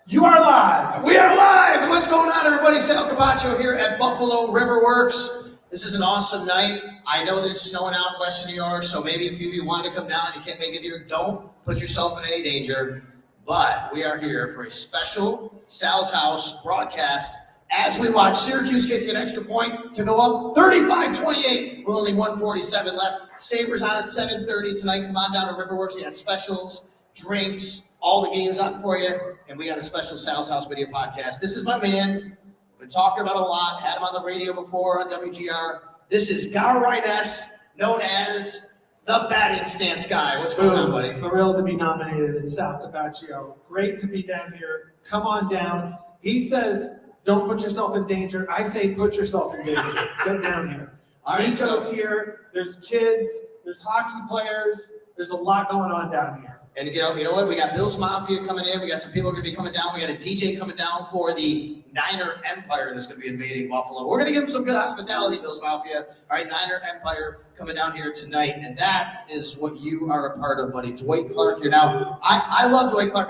You are live. We are live. What's going on, everybody? Sal Capaccio here at Buffalo Riverworks. This is an awesome night. I know that it's snowing out in Western New York, so maybe if you wanted to come down and you can't make it here, don't put yourself in any danger. But we are here for a special Sal's House broadcast as we watch Syracuse kick an extra point to go up 35-28. We're only 147 left. Sabres on at 7:30 tonight. Come on down to Riverworks. We got specials, drinks, all the games on for you, and we got a special Sal's House video podcast. This is my man. Been talking about him a lot. Had him on the radio before on WGR. This is Gar Ryness, known as the batting stance guy. What's going on, buddy? Thrilled to be nominated at Sal Capaccio. Great to be down here. Come on down. He says, don't put yourself in danger. I say, put yourself in danger. Get down here. All right, Nico's here. There's kids. There's hockey players. There's a lot going on down here. And you know what? We got Bills Mafia coming in. We got some people going to be coming down. We got a DJ coming down for the Niner Empire that's going to be invading Buffalo. We're going to give them some good hospitality, Bills Mafia. All right, Niner Empire coming down here tonight, and that is what you are a part of, buddy. Dwight Clark here now. I love Dwight Clark.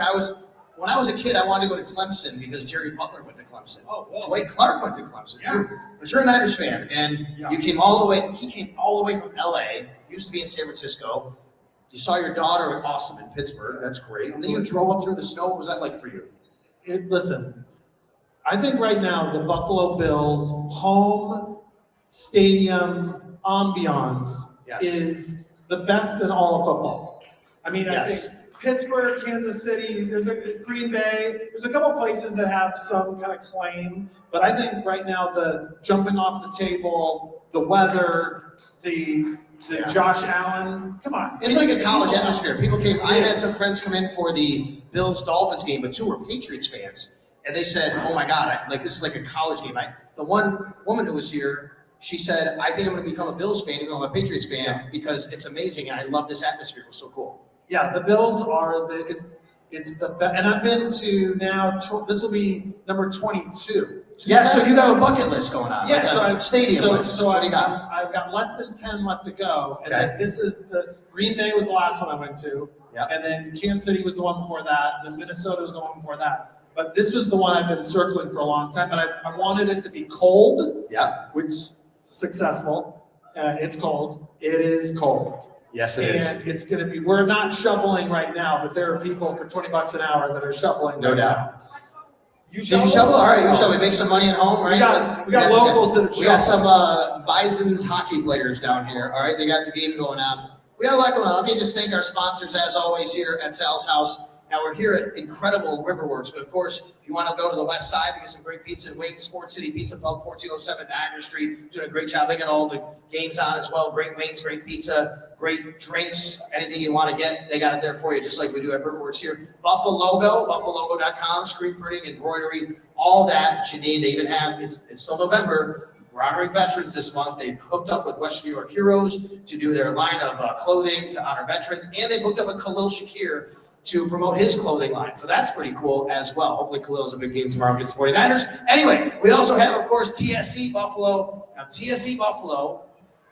When I was a kid, I wanted to go to Clemson because Jerry Butler went to Clemson. Oh, whoa. Dwight Clark went to Clemson too. But you're a Niners fan, and you came all the way. He came all the way from LA. Used to be in San Francisco. You saw your daughter awesome in Pittsburgh. That's great. And then you drove up through the snow. What was that like for you? Listen, I think right now the Buffalo Bills home stadium ambiance is the best in all of football. I mean, I think Pittsburgh, Kansas City, there's a Green Bay, there's a couple places that have some kind of claim, but I think right now the jumping off the table, the weather, the Josh Allen, come on. It's like a college atmosphere. People came, I had some friends come in for the Bills-Dolphins game, but two were Patriots fans. And they said, oh my God, this is like a college game. The one woman who was here, she said, I think I'm going to become a Bills fan, even though I'm a Patriots fan, because it's amazing and I love this atmosphere. It was so cool. Yeah, the Bills are it's the best. And I've been to now, this will be number 22. Yeah, so you got a bucket list going on. Yeah, like so a stadium list. So what do you got? I've got less than 10 left to go. And Okay. then this is the Green Bay was the last one I went to. Yeah. And then Kansas City was the one before that. And then Minnesota was the one before that. But this was the one I've been circling for a long time. But I wanted it to be cold. Yeah. Which successful. It's cold. It is cold. Yes, it is. And it's going to be, we're not shoveling right now, but there are people for $20 an hour that are shoveling. No right doubt. now. Did you shovel? All right, you shovel. Make some money at home, right? We got locals that have We got shoveled. some Bison's hockey players down here. All right, they got the game going on. We got a lot going on. Let me just thank our sponsors, as always, here at Sal's House. Now, we're here at incredible Riverworks, but of course, if you want to go to the west side to get some great pizza and wings, Sports City Pizza Pub, 1407 Niagara Street, doing a great job. They got all the games on as well. Great wings, great pizza, great drinks, anything you want to get, they got it there for you, just like we do at Riverworks here. Buffalo logo, buffalogo.com, screen printing, embroidery, all that you need. They even have, it's still November, we're honoring veterans this month. They've hooked up with Western New York Heroes to do their line of clothing to honor veterans, and they've hooked up with Khalil Shakir to promote his clothing line. So that's pretty cool as well. Hopefully Khalil's a big game tomorrow against the 49ers. Anyway, we also have, of course, TSC Buffalo. Now, TSC Buffalo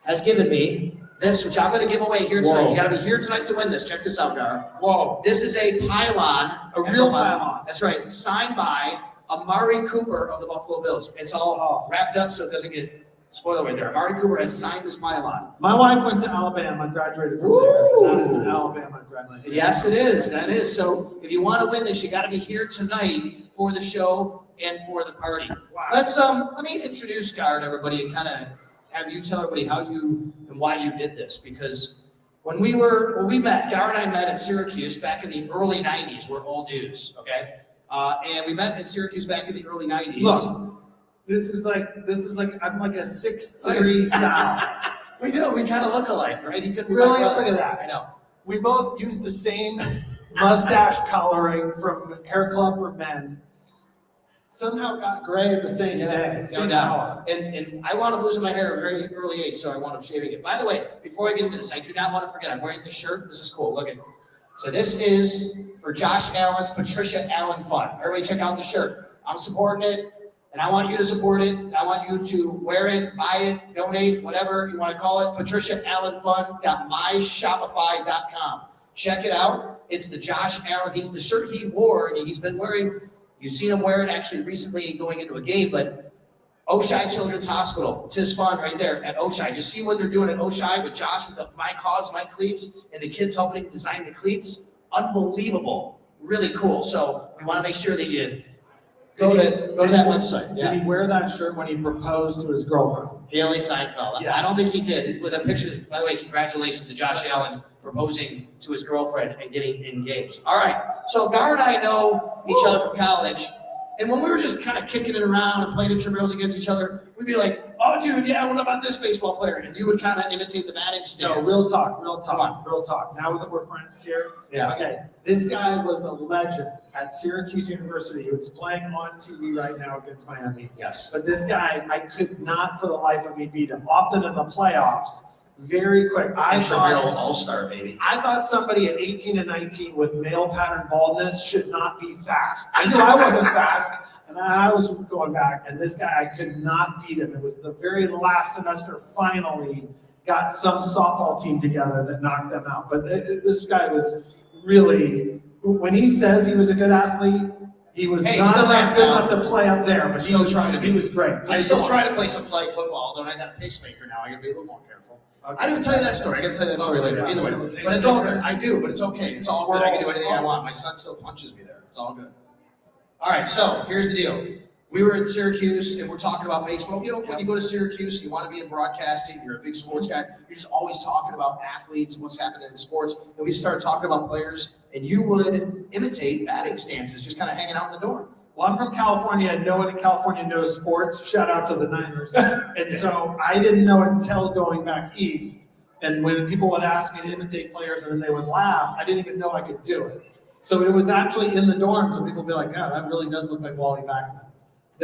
has given me this, which I'm going to give away here tonight. You got to be here tonight to win this. Check this out, Gar. Whoa. This is a pylon. A real pylon. That's right. Signed by Amari Cooper of the Buffalo Bills. It's all wrapped up so it doesn't get spoiled right there. Amari Cooper has signed this pylon. My wife went to Alabama and graduated from there. That is an Alabama graduate. Yes, it is. That is. So if you want to win this, you got to be here tonight for the show and for the party. Wow. Let me introduce Gar to everybody and kind of have you tell everybody how you and why you did this, because when we met, Gar and I met at Syracuse back in the early 90s. We're old dudes, okay? And we met at Syracuse back in the early 90s. Look, this is like I'm like a 6'3" Sal. We do. We kind of look alike, right? He could be Really? my brother. Look at that. I know. We both use the same mustache coloring from Hair Club for Men. Somehow got gray the same day. No doubt. And I wound up losing my hair at a very early age, so I wound up shaving it. By the way, before I get into this, I do not want to forget, I'm wearing this shirt. This is cool. Look at it. So this is for Josh Allen's Patricia Allen Fund. Everybody check out the shirt. I'm supporting it, and I want you to support it. And I want you to wear it, buy it, donate, whatever you want to call it. Patricia Allen Fund.myshopify.com. Check it out. It's the Josh Allen. He's the shirt he wore, and he's been wearing. You've seen him wear it actually recently going into a game, but Oshai Children's Hospital, it's his fun right there at Oshai. You see what they're doing at Oshai with Josh with the My Cause, My Cleats, and the kids helping design the cleats? Unbelievable. Really cool. So we want to make sure that you go to that website. Did he wear that shirt when he proposed to his girlfriend? Haley Seinfeld. Yes. I don't think he did. With a picture, by the way, congratulations to Josh Allen proposing to his girlfriend and getting engaged. All right, so Gar and I know each other from college, and when we were just kind of kicking it around and playing intramurals against each other, we'd be like, oh, dude, yeah, what about this baseball player? And you would kind of imitate the batting stance. No, real talk. Now that we're friends here, Yeah. Okay, this guy was a legend at Syracuse University. He was playing on TV right now against Miami. Yes. But this guy, I could not for the life of me beat him. Often in the playoffs, very quick. Intramural all-star, baby. I thought somebody at 18 and 19 with male pattern baldness should not be fast. I knew I wasn't fast, and I was going back, and this guy, I could not beat him. It was the very last semester, finally, got some softball team together that knocked them out. But this guy was really, when he says he was a good athlete, he was not good enough to play up there, but he was great. I still try to play some flag football, although I got a pacemaker now. I got to be a little more careful. Okay. I didn't tell you that story. I got to tell you that story later. Either way, but it's all good. I do, but it's okay. It's all good. I can do anything I want. My son still punches me there. It's all good. All right, so here's the deal. We were at Syracuse, and we're talking about baseball. You know, when you go to Syracuse, you want to be in broadcasting, you're a big sports guy, you're just always talking about athletes and what's happening in sports. And we just started talking about players, and you would imitate batting stances, just kind of hanging out in the dorm. Well, I'm from California, and no one in California knows sports. Shout out to the Niners. And so I didn't know until going back east. And when people would ask me to imitate players and then they would laugh, I didn't even know I could do it. So it was actually in the dorms, and people would be like, yeah, that really does look like Wally Backman.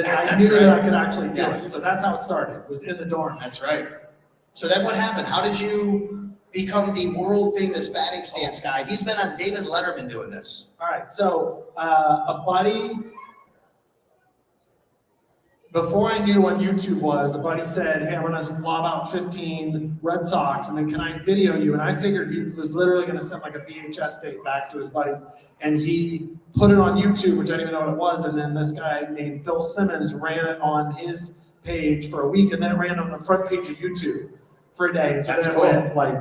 I knew that I could actually do it. So that's how it started. It was in the dorm. That's right. So then what happened? How did you become the world famous batting stance guy? He's been on David Letterman doing this. All right. So a buddy, before I knew what YouTube was, a buddy said, hey, I'm going to lob out 15 Red Sox, and then can I video you? And I figured he was literally going to send like a VHS tape back to his buddies. And he put it on YouTube, which I didn't even know what it was. And then this guy named Bill Simmons ran it on his page for a week, and then it ran on the front page of YouTube for a day. And so That's then cool. It went like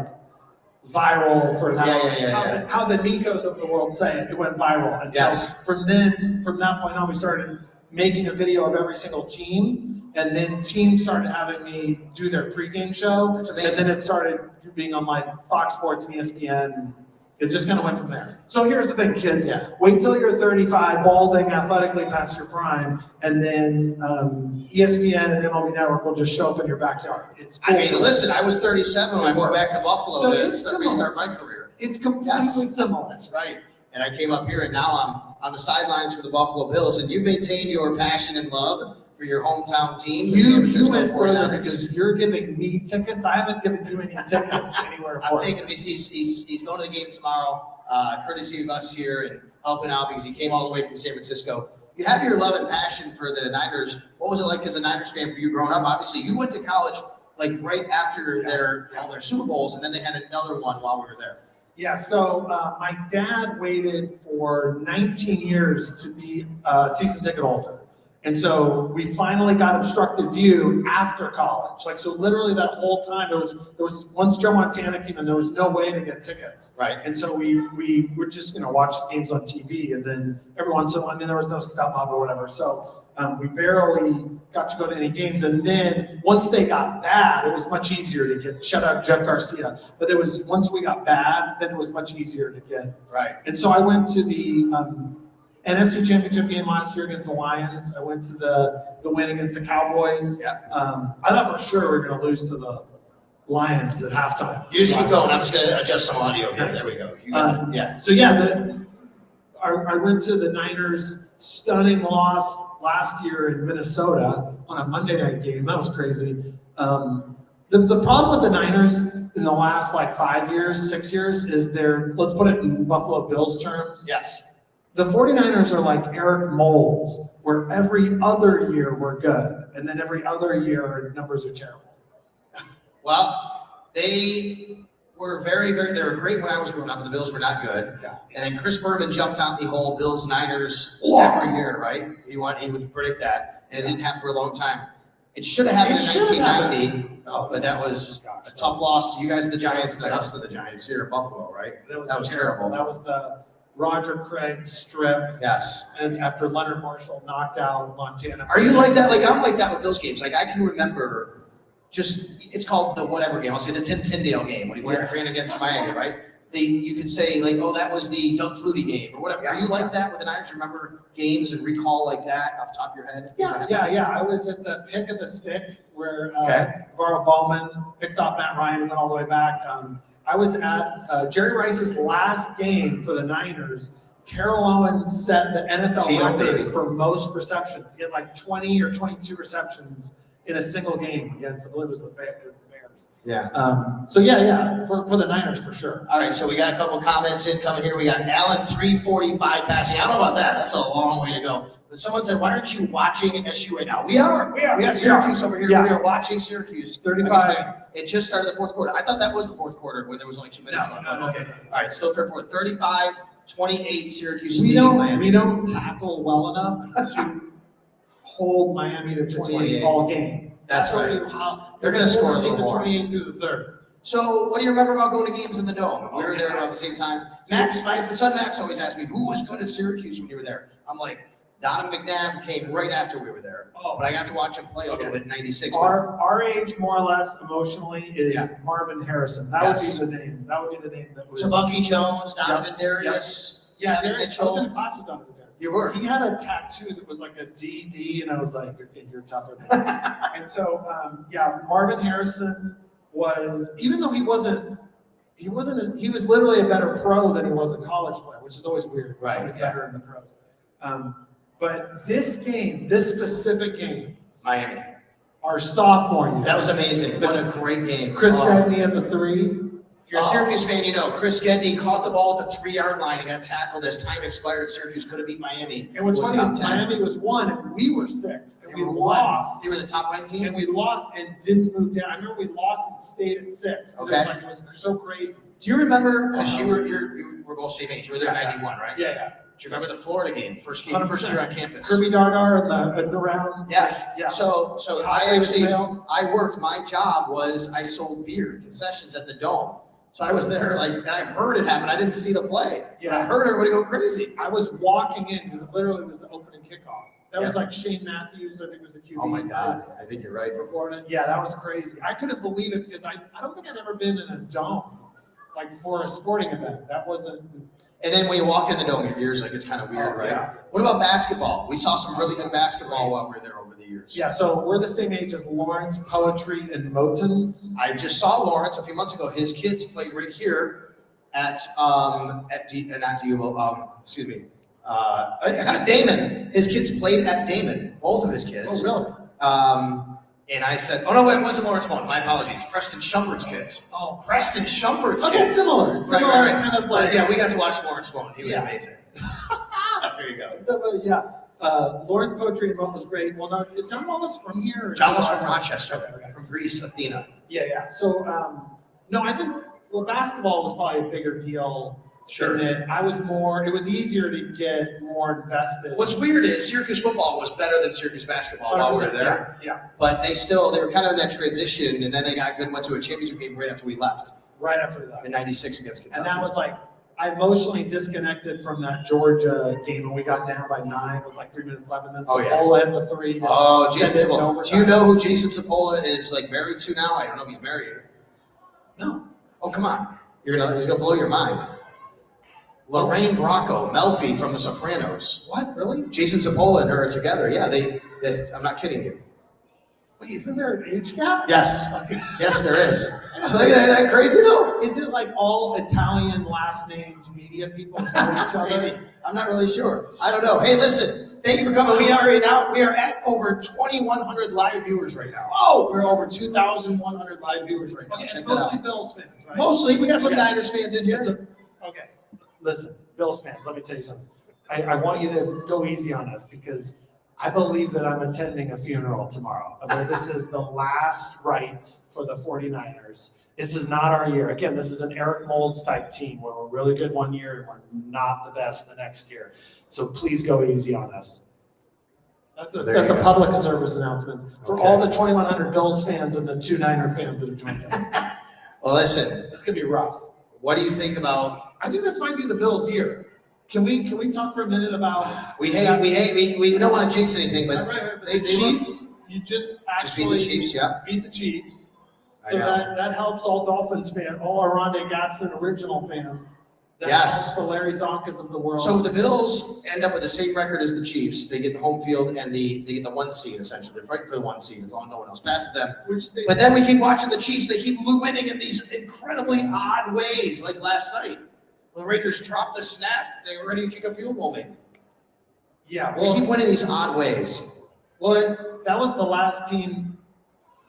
viral for how the Nikos of the world say it. It went viral. And yes. So from that point on, we started making a video of every single team, and then teams started having me do their pregame show. That's amazing. And then it started being on like Fox Sports and ESPN. It just kind of went from there. So here's the thing, kids. Yeah. Wait till you're 35, balding, athletically past your prime, and then ESPN and MLB Network will just show up in your backyard. It's cool. I mean, listen, I was 37 when I moved back to Buffalo So to it's restart my career. It's completely similar. That's right. And I came up here, and now I'm on the sidelines for the Buffalo Bills, and you maintain your passion and love for your hometown team, the San You Francisco went further 49ers. because you're giving me tickets. I haven't given you any tickets anywhere. I'm taking he's going to the game tomorrow, courtesy of us here and helping out because he came all the way from San Francisco. You have your love and passion for the Niners. What was it like as a Niners fan for you growing up? Obviously, you went to college like right after all their Super Bowls, and then they had another one while we were there. Yeah, so my dad waited for 19 years to be a season ticket holder. And so we finally got obstructed view after college. Like, so literally that whole time, there was once Joe Montana came in, there was no way to get tickets. Right. And so we were just, watch games on TV, and then every once in a while, there was no StubHub or whatever. So we barely got to go to any games. And then once they got bad, it was much easier to get, shout out Jeff Garcia. But once we got bad, then it was much easier to get. Right. And so I went to the NFC Championship game last year against the Lions. I went to the win against the Cowboys. Yeah. I thought for sure we were going to lose to the Lions at halftime. You just keep going. I'm just going to adjust some audio here. There we go. Yeah. So yeah, I went to the Niners' stunning loss last year in Minnesota on a Monday night game. That was crazy. The problem with the Niners in the last 5 years, 6 years, is let's put it in Buffalo Bills terms. Yes. The 49ers are like Eric Moulds, where every other year we're good, and then every other year our numbers are terrible. Well, they were they were great when I was growing up, and the Bills were not good. Yeah. And then Chris Berman jumped on the whole Bills-Niners every year, right? He would predict that, and it didn't happen for a long time. It should have happened in 1990, but that was a tough loss to you guys, the Giants, and then us to the Giants here in Buffalo, right? That was terrible. That was the Roger Craig strip. Yes. And after Leonard Marshall knocked out Montana. Are you like that? Like, I'm like that with Bills games. Like, I can remember it's called the whatever game. I'll say the Tim Tyndale game when he ran against Miami, right? You could say, like, oh, that was the Doug Flutie game or whatever. Are you like that with the Niners? Remember games and recall like that off the top of your head? Yeah. I was at the pick of the stick where Varro Bowman picked off Matt Ryan and went all the way back. I was at Jerry Rice's last game for the Niners. Terrell Owens set the NFL record for most receptions. He had like 20 or 22 receptions in a single game against, I believe it was the Bears. Yeah. For the Niners for sure. All right, so we got a couple comments incoming here. We got Allen 345 passing. I don't know about that. That's a long way to go. But someone said, why aren't you watching SU right now? We are. We got Syracuse over here. Yeah. We are watching Syracuse. 35. It just started the fourth quarter. I thought that was the fourth quarter when there was only 2 minutes left. Okay. All right, still third quarter. 35-28 Syracuse. We don't tackle well enough to hold Miami to 28 all game. That's right. They're going to score a little more. 28 through the third. So, what do you remember about going to games in the Dome? We were there around the same time. Max, my son Max always asked me, who was good at Syracuse when you were there? I'm like, Donovan McNabb came right after we were there. But I got to watch him play a little bit in 96. Our age, more or less, emotionally, is Marvin Harrison. That would be the name. That would be the name that was. Tabucky Jones, Donovan Darius. Yeah, I was in a class with Donovan Darius. You were. He had a tattoo that was like a DD, and I was like, okay, you're tougher than that. And so, Marvin Harrison was, even though he was literally a better pro than he was a college player, which is always weird. Right. Somebody's better in the pros. But this specific game, Miami, our sophomore year. That was amazing. What a great game. Chris Gedney at the 3. If you're a Syracuse fan, you know Chris Gedney caught the ball at the 3-yard line and got tackled as time expired. Syracuse could have beat Miami. And what's funny is Miami was 1 and we were 6. And we lost. They were the top ranked team? And we lost and didn't move down. I remember we lost and stayed at 6. Okay. It was so crazy. Do you remember, because you were both same age, you were there in 91, right? Yeah. Do you remember the Florida game, first year on campus? Kirby Dardar and the round. Yes. Yeah. So I worked, my job was I sold beer concessions at the Dome. So I was there, and I heard it happen. I didn't see the play. Yeah. I heard everybody go crazy. I was walking in because it literally was the opening kickoff. That was like Shane Matthews, I think was the QB. Oh my God, I think you're right. For Florida. Yeah, that was crazy. I couldn't believe it because I don't think I'd ever been in a dome, for a sporting event. That wasn't. And then when you walk in the Dome, your ears, it's kind of weird, right? Yeah. What about basketball? We saw some really good basketball while we were there over the years. Yeah, so we're the same age as Lawrence, Poetry, and Moten. I just saw Lawrence a few months ago. His kids played right here at Damon. His kids played at Damon, both of his kids. Oh, really? And I said, oh, no, wait, it wasn't Lawrence Bone. My apologies. Preston Shumpert's kids. Oh, Preston Shumpert's kids. Okay, similar. Right. Kind of like. Yeah, we got to watch Lawrence Bone. He was amazing. There you go. Lawrence Poetry and Moten was great. Well, no, is John Wallace from here? John was from Rochester, from Greece, Athena. Yeah. So, no, I think, basketball was probably a bigger deal. Sure. It was easier to get more invested. What's weird is Syracuse football was better than Syracuse basketball while we were there. Yeah. But they were kind of in that transition, and then they got good and went to a championship game right after we left. Right after we left. In 96 against Kentucky. And that was I emotionally disconnected from that Georgia game when we got down by 9 with 3 minutes left, and then Sapola hit the 3. Jason Sapola. Do you know who Jason Sapola is married to now? I don't know if he's married. No. Oh, come on. He's gonna blow your mind. Lorraine Bracco, Melfi from The Sopranos. What? Really? Jason Sapola and her are together. Yeah, I'm not kidding you. Wait, isn't there an age gap? Yes. Yes, there is. Isn't that crazy, though? Is it all Italian last names media people know each other? Maybe. I'm not really sure. I don't know. Hey, listen. Thank you for coming. We are at over 2,100 live viewers right now. Oh! We're over 2,100 live viewers right now. Okay, check that out. Mostly Bills fans, right? Mostly. We got some Niners fans in here. Okay. Listen, Bills fans, let me tell you something. I want you to go easy on us because I believe that I'm attending a funeral tomorrow. I mean, this is the last rites for the 49ers. This is not our year. Again, this is an Eric Moulds type team where we're really good one year and we're not the best the next year. So please go easy on us. That's a public service announcement for all the 2,100 Bills fans and the 2 Niner fans that have joined us. Well, listen, It's gonna be rough. what do you think about? I think this might be the Bills' year. Can we talk for a minute about? We don't want to jinx anything, but Right, but they the Chiefs. You just beat the Chiefs, yeah. beat the Chiefs. I So know. that helps all Dolphins fans, all Aronde Gadsden original fans. That Yes. helps the Larry Zonkas of the world. So if the Bills end up with the same record as the Chiefs, they get the home field and they get the 1 seed essentially. They're fighting for the 1 seed as long as no one else passes them. But then we keep watching the Chiefs. They keep winning in these incredibly odd ways, like last night. When the Raiders dropped the snap, they were ready to kick a field goal maybe. Yeah, They keep winning these odd ways. well, that was the last team.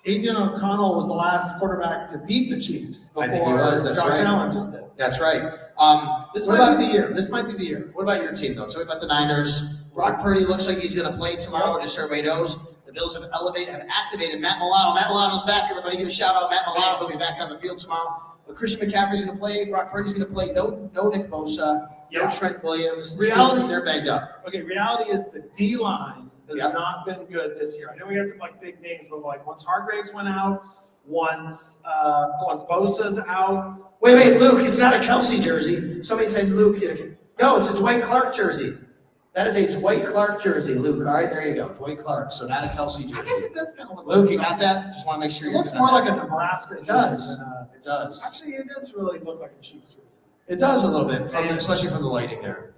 Adrian O'Connell was the last quarterback to beat the Chiefs before I think he was, that's Josh right. Allen just did. That's right. This What might about- be the year. This might be the year. What about your team, though? Tell me about the Niners. Brock Purdy looks like he's going to play tomorrow, just so everybody knows. The Bills have activated Matt Milano. Matt Milano's back. Everybody give a shout out. Matt Milano will be back on the field tomorrow. But Christian McCaffrey's going to play. Brock Purdy's going to play. No Nick Bosa. Yeah. No Trent Williams. The Reality- Steelers, they're banged up. Okay, reality is the D-line has Yep. not been good this year. I know we had some big names, but once Hargraves went out, once Bosa's out. Wait, Luke, it's not a Kelsey jersey. Somebody said Luke. No, it's a Dwight Clark jersey. That is a Dwight Clark jersey, Luke. All right, there you go. Dwight Clark, so not a Kelsey I guess jersey. it does kind of look Luke, like you got that? Just want to make sure It you looks got more that. like a Nebraska jersey It does. than It does. actually, it does really look like a Chiefs jersey. It does a little bit, especially from the lighting there.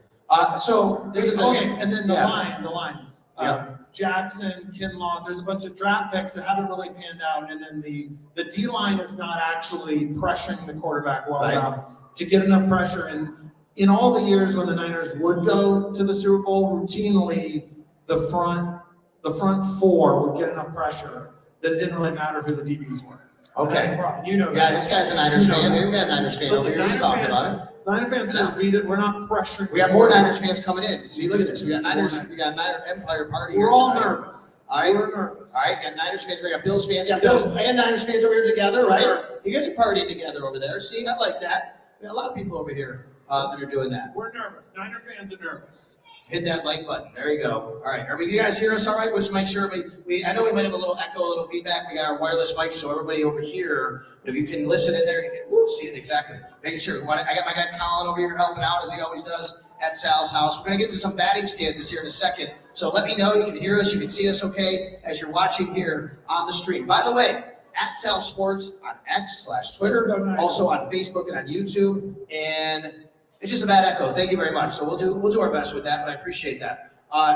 So this is Okay, and then the yeah. line. Yeah. Jackson, Kinlaw, there's a bunch of draft picks that haven't really panned out, and then the D-line is not actually pressuring the quarterback well Right. enough to get enough pressure. And in all the years when the Niners would go to the Super Bowl, routinely the front four would get enough pressure that it didn't really matter who the DBs were. Okay. That's the problem. You know Yeah, that. this guy's a Niners You know fan. that. We got a Niners fan Listen, over here. He's talking about it. Niner fans No. will read it. We're not pressuring. We got more Niners fans coming in. See, look at this. We got Niners. We got Niner Empire Party here We're all tonight. nervous. All right. We're nervous. All right, got Niners fans. We got Bills fans. We got Bills and Niners fans over here together, right? Nervous. You guys are partying together over there. See, I like that. We got a lot of people over here that are doing that. We're nervous. Niner fans are nervous. Hit that like button. There you go. All right. Everybody, you guys hear us all right? We'll just make sure I know we might have a little echo, a little feedback. We got our wireless mics, so everybody over here, but if you can listen in there, you can see it exactly. Making sure. I got my guy Colin over here helping out as he always does at Sal's house. We're going to get to some batting stances here in a second. So let me know you can hear us, you can see us okay as you're watching here on the stream. By the way, at Sal Sports on X/Twitter, also on Facebook and on YouTube. And it's just a bad echo. Thank you very much. So we'll do our best with that, but I appreciate that.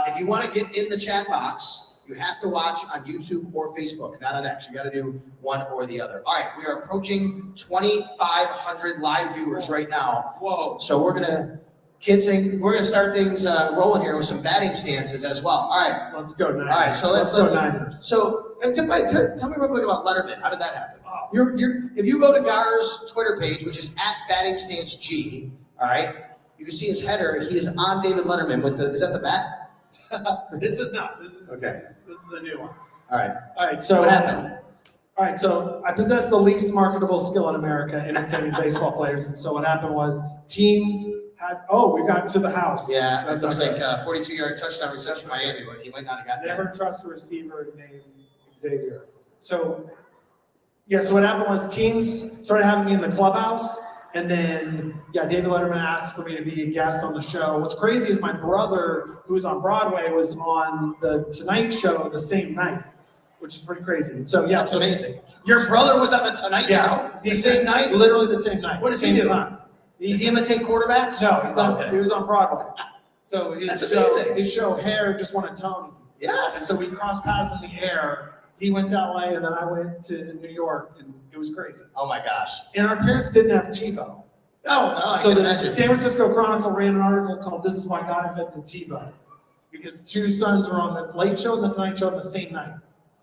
If you want to get in the chat box, you have to watch on YouTube or Facebook, not on X. You got to do one or the other. All right, we are approaching 2,500 live viewers right now. Whoa. So we're gonna start things rolling here with some batting stances as well. All right. Let's go Niners. All right. So let's go Niners. So tell me real quick about Letterman. How did that happen? Oh. If you go to Gar's Twitter page, which is @battingstanceG, all right, you can see his header. He is on David Letterman with is that the bat? This is not. This is Okay. this is a new one. All right. All right. So What happened? All right. So I possess the least marketable skill in America, entertaining baseball players. And so what happened was teams had. Oh, we got to the house. Yeah, that That's looks not like good. 42-yard touchdown reception for Miami, but he might not have got Never that. trust a receiver named Xavier. So so what happened was teams started having me in the clubhouse. And then, David Letterman asked for me to be a guest on the show. What's crazy is my brother, who's on Broadway, was on the Tonight Show the same night, which is pretty crazy. And so, That's amazing. Your brother was on the Tonight Show the same night? Literally the same night. What does he same do? time. Does he imitate quarterbacks? No, he was on Broadway. So That's amazing. his show Hair just won a Tony. Yes. And so we crossed paths in the air. He went to LA and then I went to New York, and it was crazy. Oh my gosh. And our parents didn't have TiVo. I So can the imagine. San Francisco Chronicle ran an article called "This Is Why God Invented TiVo," because two sons were on the Late Show and the Tonight Show on the same night.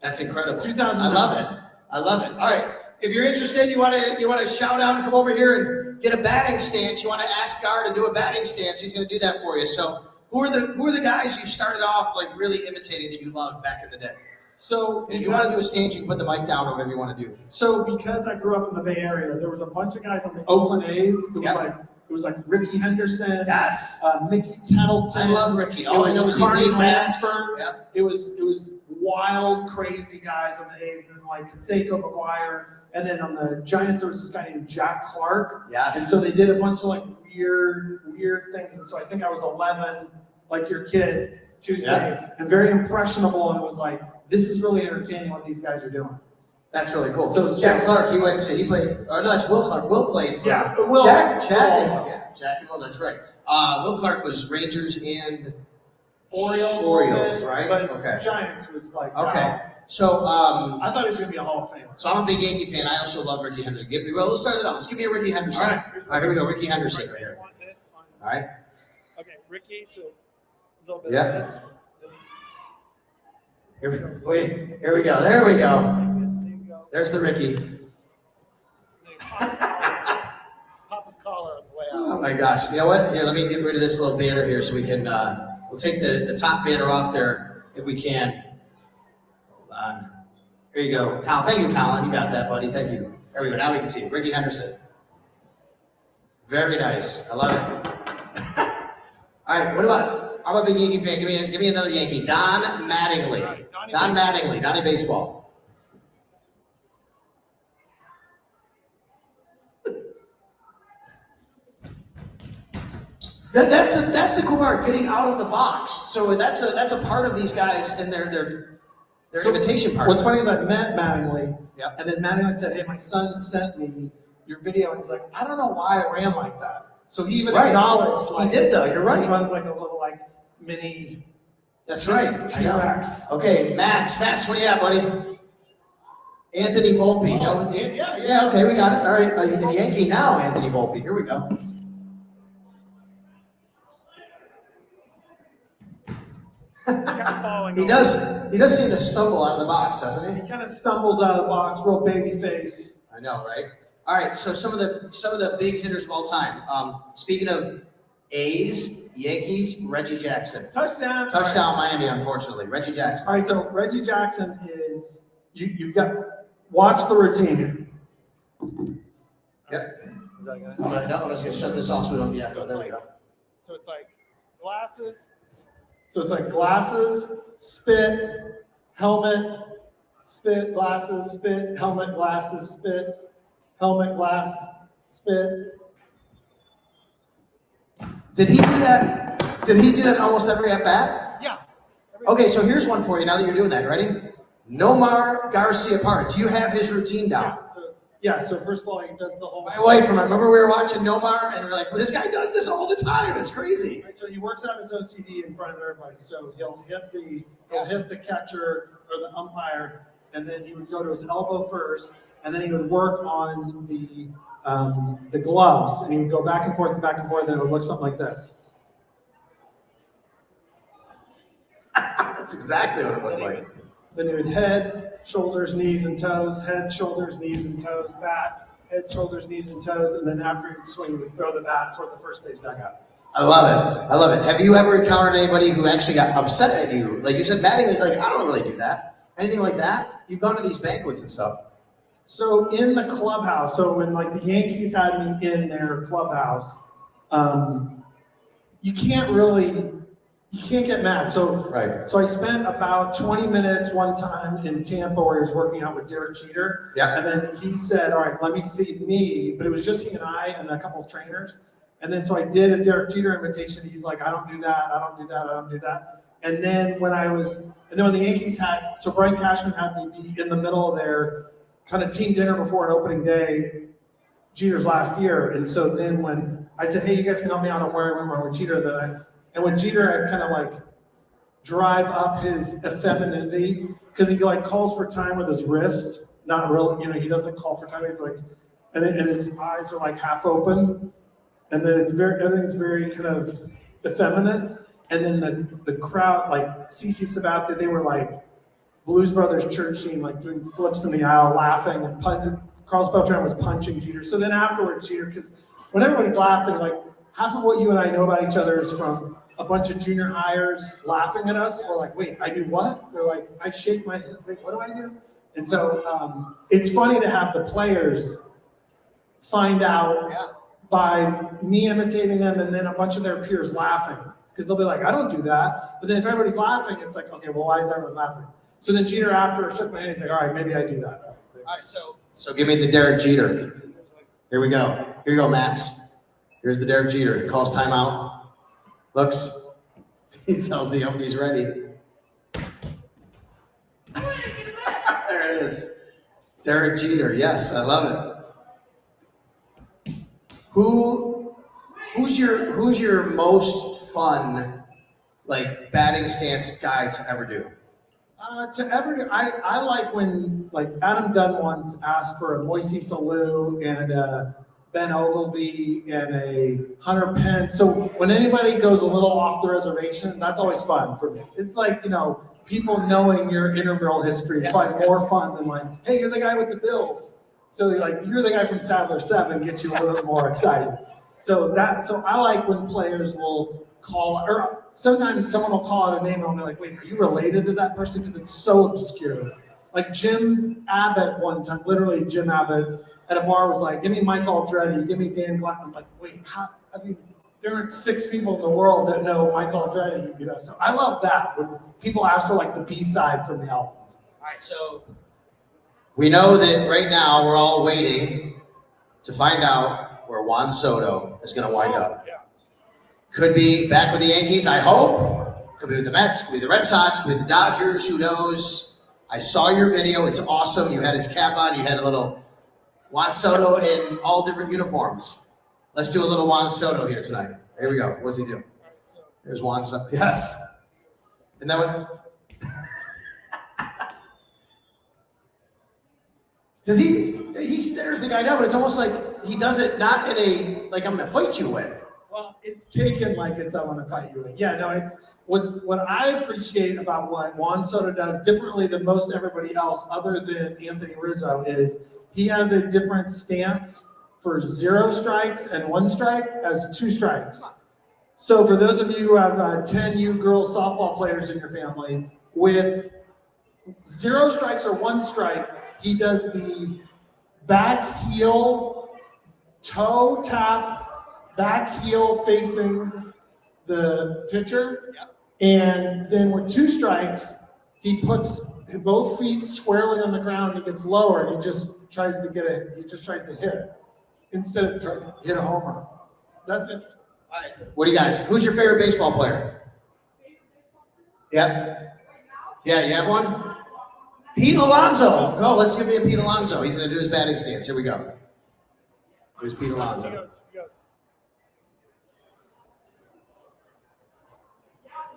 That's incredible. 2009. I love it. I love it. All right. If you're interested, you want to shout out and come over here and get a batting stance. You want to ask Gar to do a batting stance. He's going to do that for you. So Who are the guys you started off like really imitating that you loved back in the day? So And if you want to do a stance, you can put the mic down or whatever you want to do. So because I grew up in the Bay Area, there was a bunch of guys on the Oakland A's. It was like Ricky Henderson. Yes. Mickey Tettleton. I love Ricky. All I know is he Carney made Lansford. Yep. It was wild, crazy guys on the A's, and then like Canseco McGuire, and then on the Giants there was this guy named Jack Clark. Yes. And so they did a bunch of like weird things, and so I think I was 11, like your kid, Tuesday, and very impressionable, and it was like, this is really entertaining what these guys are doing. That's really cool. So Jack Clark, he played, or no, it's Will Clark. Will played for Will. Jack Will and Will, that's right. Will Clark was Rangers and Orioles, right? But okay. Giants was like, okay. So I thought he was going to be a Hall of Famer. So I'm a big Yankee fan. I also love Ricky Henderson. Let's start it off. Let's give me a Ricky Henderson. All right, here we go. Ricky Henderson right here. All right. Okay, Ricky, so a little bit of this. Here we go. Wait, here we go. There we go. There's the Ricky. Pop his collar on the way out. Oh my gosh. You know what? Here, let me get rid of this little banner here so we can, we'll take the top banner off there if we can. Hold on. Here you go. Kyle, thank you, Colin. You got that, buddy. Thank you. There we go. Now we can see it. Ricky Henderson. Very nice. I love it. All right, what about, I'm a big Yankee fan. Give me another Yankee. Don Mattingly. Right, Don Mattingly. Donnie Baseball. That's the cool part, getting out of the box. So that's a part of these guys and their imitation part. What's funny is I met Mattingly, Yep. and then Mattingly said, "Hey, my son sent me your video," and he's like, "I don't know why I ran like that." So he even acknowledged, like, he did though. You're right. He runs like a little like mini. That's right. I know. T-Rex. Okay, Max, what do you have, buddy? Anthony Volpe. Oh, No, yeah. Okay, we got it. All right, the Yankee now, Anthony Volpe. Here we go. He does seem to stumble out of the box, doesn't he? He kind of stumbles out of the box, real baby face. I know, right? All right, so some of the big hitters of all time. Speaking of A's, Yankees, Reggie Jackson. Touchdown, Miami, unfortunately. Reggie Jackson. All right, so Reggie Jackson is you got watch the routine here. Yep. Is that good? I'm just gonna shut this off so we don't get echo. There we go. So it's like glasses. So it's like glasses, spit, helmet, spit, glasses, spit, helmet, glasses, spit, helmet, glasses, spit. Did he do that? Did he do that almost every at bat? Yeah. Okay, so here's one for you. Now that you're doing that, ready? Nomar Garcia Park. Do you have his routine down? So first of all, he does the whole. My wife, remember we were watching Nomar and we're like, well, this guy does this all the time. It's crazy. Right, so he works out his OCD in front of everybody. So he'll hit the catcher or the umpire, and then he would go to his elbow first, and then he would work on the gloves, and he would go back and forth, and it would look something like this. That's exactly what it looked like. Then he would head, shoulders, knees, and toes, head, shoulders, knees, and toes, bat, head, shoulders, knees, and toes, and then after he'd swing, he would throw the bat toward the first base dugout. I love it. Have you ever encountered anybody who actually got upset at you? Like you said, Mattingly's like, I don't really do that. Anything like that? You've gone to these banquets and stuff. So in the clubhouse, so when like the Yankees had me in their clubhouse, you can't get mad. So I spent about 20 minutes one time in Tampa where he was working out with Derek Jeter. Yeah. And then he said, all right, let me see me, but it was just he and I and a couple of trainers. And then so I did a Derek Jeter invitation. He's like, I don't do that. And then when the Yankees so Brian Cashman had me be in the middle of their kind of team dinner before an opening day, Jeter's last year. And so then when I said, hey, you guys can help me out on where I went wrong with Jeter, and when Jeter, I kind of like drive up his effeminacy because he like calls for time with his wrist, not really, he doesn't call for time. He's like, and his eyes are like half open, and then everything's very kind of effeminate. And then the crowd, like CeCe Sabathia, they were like Blues Brothers church scene, like doing flips in the aisle, laughing, and Carlos Beltran was punching Jeter. So then afterwards, Jeter, because when everybody's laughing, like half of what you and I know about each other is from a bunch of junior hires laughing at us. We're like, wait, I do what? They're like, I shake my head. Wait, what do I do? And so it's funny to have the players find out by me imitating them and then a bunch of their peers laughing. Because they'll be like, I don't do that. But then if everybody's laughing, it's like, okay, well, why is everyone laughing? So then Jeter after shook my hand, he's like, all right, maybe I do that. All right, so give me the Derek Jeter. Here we go. Here you go, Max. Here's the Derek Jeter. He calls timeout. Looks. He tells the ump he's ready. There it is. Derek Jeter. Yes, I love it. Who's your most fun, like, batting stance guy to ever do? I like when, like, Adam Dunn once asked for a Moisés Alou and a Ben Ogilvy and a Hunter Pence. So when anybody goes a little off the reservation, that's always fun for me. It's like, people knowing your intramural history is probably more fun than like, hey, you're the guy with the Bills. So like, you're the guy from Sadler 7 gets you a little bit more excited. So I like when players will call, or sometimes someone will call out a name and I'll be like, wait, are you related to that person? Because it's so obscure. Like Jim Abbott one time, literally Jim Abbott at a bar was like, give me Mike Aldretti, give me Dan Gladden. I'm like, wait, there aren't 6 people in the world that know Mike Aldretti, So I love that when people ask for like the B-side from the album. All right, so we know that right now we're all waiting to find out where Juan Soto is going to wind up. Yeah. Could be back with the Yankees, I hope. Could be with the Mets, could be the Red Sox, could be the Dodgers, who knows? I saw your video, it's awesome. You had his cap on, you had a little Juan Soto in all different uniforms. Let's do a little Juan Soto here tonight. Here we go. What's he do? There's Juan Soto. Yes. And that one. Does he stares the guy down, but it's almost like he does it not in a, like, I'm going to fight you way. Well, it's taken like it's I want to fight you. Yeah, no, it's what I appreciate about what Juan Soto does differently than most everybody else other than Anthony Rizzo is he has a different stance for 0 strikes and 1 strike as 2 strikes. So for those of you who have 10 girls softball players in your family, with 0 strikes or 1 strike, he does the back heel, toe tap, back heel facing the pitcher. Yep. And then with 2 strikes, he puts both feet squarely on the ground. He gets lower and he just tries to hit it instead of trying to hit a homer. That's interesting. All right. What do you guys? Who's your favorite baseball player? Yep. Yeah, you have one? Pete Alonso. Go, let's give me a Pete Alonso. He's going to do his batting stance. Here we go. Here's Pete Alonso. He goes.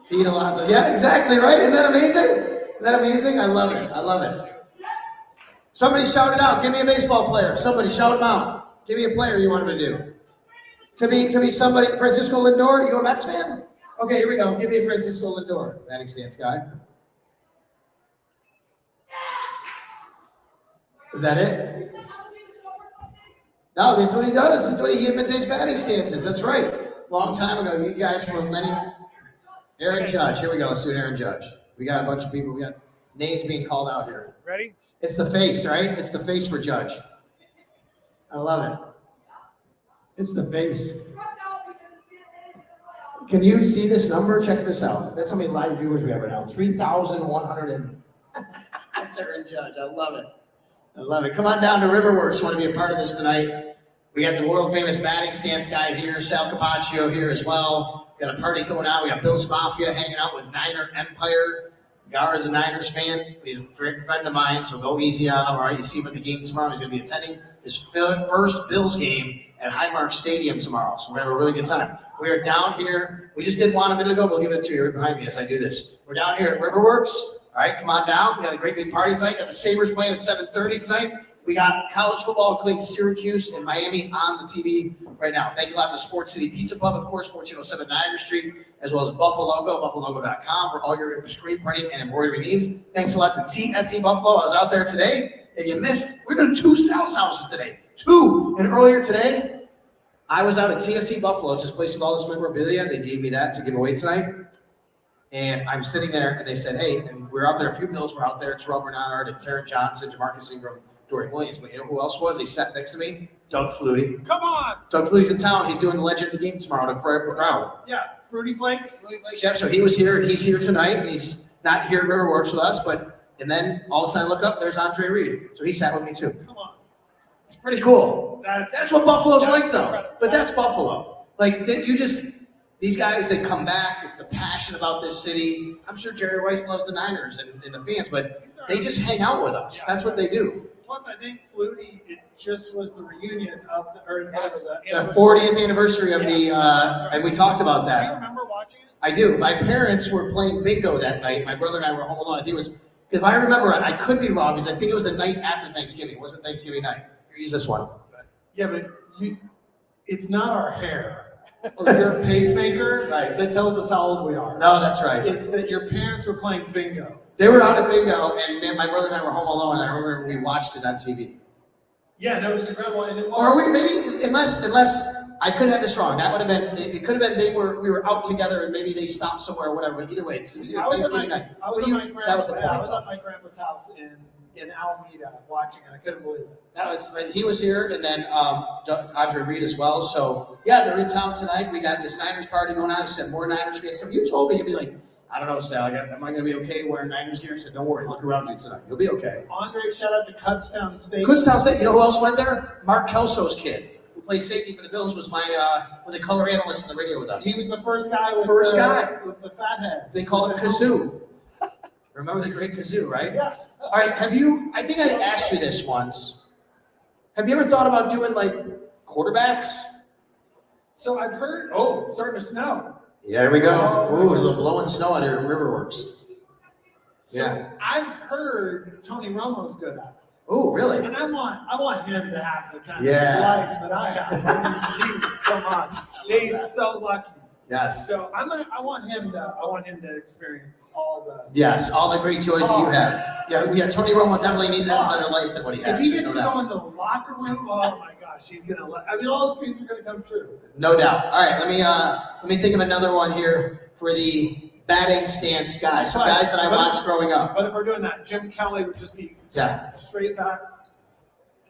Pete Alonso. Yeah, exactly, right? Isn't that amazing? Isn't that amazing? I love it. I love it. Somebody shout it out. Give me a baseball player. Somebody shout him out. Give me a player you want him to do. Could be somebody. Francisco Lindor. You a Mets fan? Okay, here we go. Give me a Francisco Lindor. Batting stance guy. Is that it? No, this is what he does. This is what he imitates batting stances. That's right. Long time ago, you guys from many. Aaron Judge. Here we go. Let's do an Aaron Judge. We got a bunch of people. We got names being called out here. Ready? It's the face, right? It's the face for Judge. I love it. It's the face. Can you see this number? Check this out. That's how many live viewers we have right now. 3,100. That's Aaron Judge. I love it. I love it. Come on down to Riverworks. You want to be a part of this tonight? We got the world famous batting stance guy here, Sal Capaccio here as well. Got a party going on. We got Bill's Mafia hanging out with Niner Empire. Gar's a Niners fan. He's a great friend of mine, so go easy on him. All right, you see him at the game tomorrow. He's going to be attending his first Bills game at Highmark Stadium tomorrow. So we're going to have a really good time. We are down here. We just did one a minute ago. We'll give it to you right behind me as I do this. We're down here at Riverworks. All right, come on down. We got a great big party tonight. Got the Sabres playing at 7:30 tonight. We got college football, including Syracuse and Miami, on the TV right now. Thank you a lot to Sports City Pizza Pub, of course, 1407 Niagara Street, as well as Buffalo Logo, buffalogo.com for all your screen printing and embroidery needs. Thanks a lot to TSE Buffalo. I was out there today. If you missed, we're doing 2 sales houses today. 2. And earlier today, I was out at TSC Buffalo, it's this place with all this memorabilia. They gave me that to give away tonight. And I'm sitting there, and they said, hey, and we're out there, a few Bills were out there, Terrell Bernard and Taron Johnson, Jamarcus Ingram, Dorian Williams. But you know who else was? He sat next to me, Doug Flutie. Come on. Doug Flutie's in town. He's doing the Legend of the Game tomorrow to fry up the crowd. Yeah, Fruity Flakes. Fruity Flakes, yeah. So he was here, and he's here tonight, and he's not here at Riverworks with us, and then all of a sudden I look up, there's Andre Reed. So he sat with me too. Come on. It's pretty cool. That's what Buffalo's like, though. incredible. But that's Buffalo. Like, these guys, they come back. It's the passion about this city. I'm sure Jerry Rice loves the Niners and the fans, but they just hang out with us. Yeah. That's what they do. Plus, I think Flutie, it just was the reunion of the 40th anniversary of and we talked about that. Do you remember watching it? I do. My parents were playing bingo that night. My brother and I were home alone. I think it was, if I remember right, I could be wrong because I think it was the night after Thanksgiving. It wasn't Thanksgiving night. Here, use this one. Yeah, but it's not our hair or your pacemaker Right. that tells us how old we are. No, that's right. It's that your parents were playing bingo. They were out at bingo, and my brother and I were home alone, and I remember we watched it on TV. Yeah, no, it was incredible. And it was, Or maybe, unless I could have this wrong. That would have been, it could have been we were out together and maybe they stopped somewhere or whatever, but either way, because it was either Thanksgiving night. I was That was the point. I was at my grandpa's house in Alameda watching it. I couldn't believe it. He was here, and then Andre Reed as well. So, yeah, they're in town tonight. We got this Niners party going on. I said more Niners fans come. You told me you'd be like, I don't know, Sal, am I going to be okay wearing Niners gear? I said, don't worry, look around you tonight. You'll be okay. Andre, shout out to Kutztown State. Kutztown State, you know who else went there? Mark Kelso's kid, who played safety for the Bills, was the color analyst on the radio with us. He was the first guy with the fat head. They call it kazoo. Remember the great kazoo, right? Yeah. All right, I think I asked you this once. Have you ever thought about doing like quarterbacks? So I've heard, it's starting to snow. Yeah, here we go. Ooh, a little blowing snow out here at Riverworks. Yeah. I've heard Tony Romo's good at it. Ooh, really? And I want him to have the kind Yeah. of life that I have. I mean, Jesus, come on. He's so lucky. Yes. So I want him to experience all the Yes, all the great joys that you have. Yeah, Tony Romo definitely needs to have a better life than what he has. If he gets to go in the locker room, oh my gosh, he's gonna all his dreams are gonna come true. No doubt. All right, let me think of another one here for the batting stance guys. Some guys that I watched growing up. But if we're doing that, Jim Kelly would just be straight back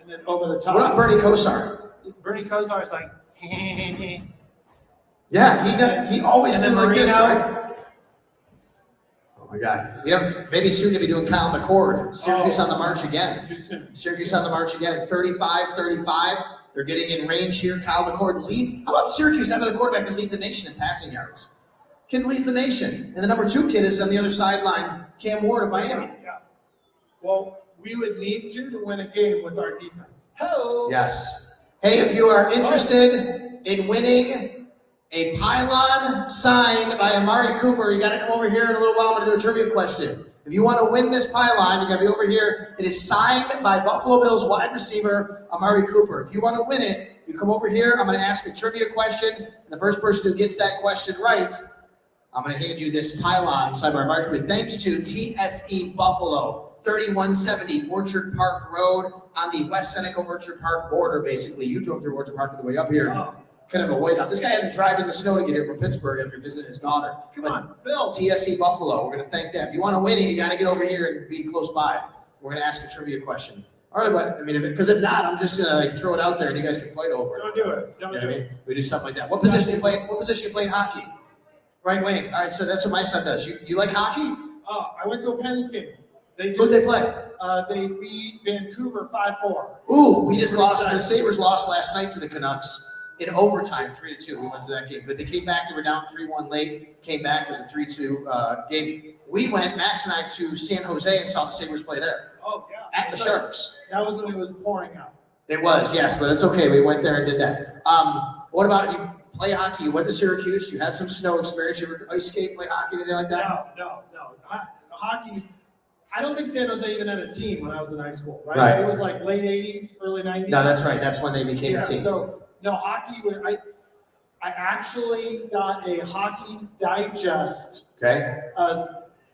and then over the top. What about Bernie Kosar? Bernie Kosar is like Yeah, he always and did then like this, Marino. right? Oh my God. Maybe soon to be doing Kyle McCord. Syracuse on the march again. Too soon. Syracuse on the march again. 35-35. They're getting in range here. Kyle McCord leads. How about Syracuse having a quarterback that leads the nation in passing yards? Kid leads the nation. And the number 2 kid is on the other sideline, Cam Ward of Miami. Yeah. Well, we would need to win a game with our defense. Hello. Yes. Hey, if you are interested in winning a pylon signed by Amari Cooper, you got to come over here in a little while. I'm going to do a trivia question. If you want to win this pylon, you got to be over here. It is signed by Buffalo Bills wide receiver Amari Cooper. If you want to win it, you come over here. I'm going to ask a trivia question. And the first person who gets that question right, I'm going to hand you this pylon signed by Amari Cooper. Thanks to TSE Buffalo, 3170 Orchard Park Road on the West Seneca Orchard Park border, basically. You drove through Orchard Park on the way up here. Oh. Kind of a whiteout. This guy had to drive in the snow to get here from Pittsburgh after visiting his daughter. Come on, Bill. TSE Buffalo, we're going to thank them. If you want to win it, you got to get over here and be close by. We're going to ask a trivia question. All right, but I mean, because if not, I'm just going to throw it out there and you guys can fight over it. Don't do it. Don't do it. We do something like that. What position you play? What position you play in hockey? Right wing. All right, so that's what my son does. You like hockey? I went to a Pens game. Who did they play? They beat Vancouver 5-4. Ooh, we just lost. The Sabres lost last night to the Canucks in overtime, 3-2. We went to that game, but they came back. They were down 3-1 late. Came back. It was a 3-2 game. We went, Max and I, to San Jose and saw the Sabres play there. Oh yeah. At the Sharks. That was when it was pouring out. It was, yes, but it's okay. We went there and did that. What about you? Play hockey. You went to Syracuse. You had some snow experience. You ever ice skate, play hockey, anything like that? No. Hockey. I don't think San Jose even had a team when I was in high school, right? Right. It was like late 80s, early 90s. No, that's right. That's when they became a team. So, no, hockey, I actually got a Hockey Digest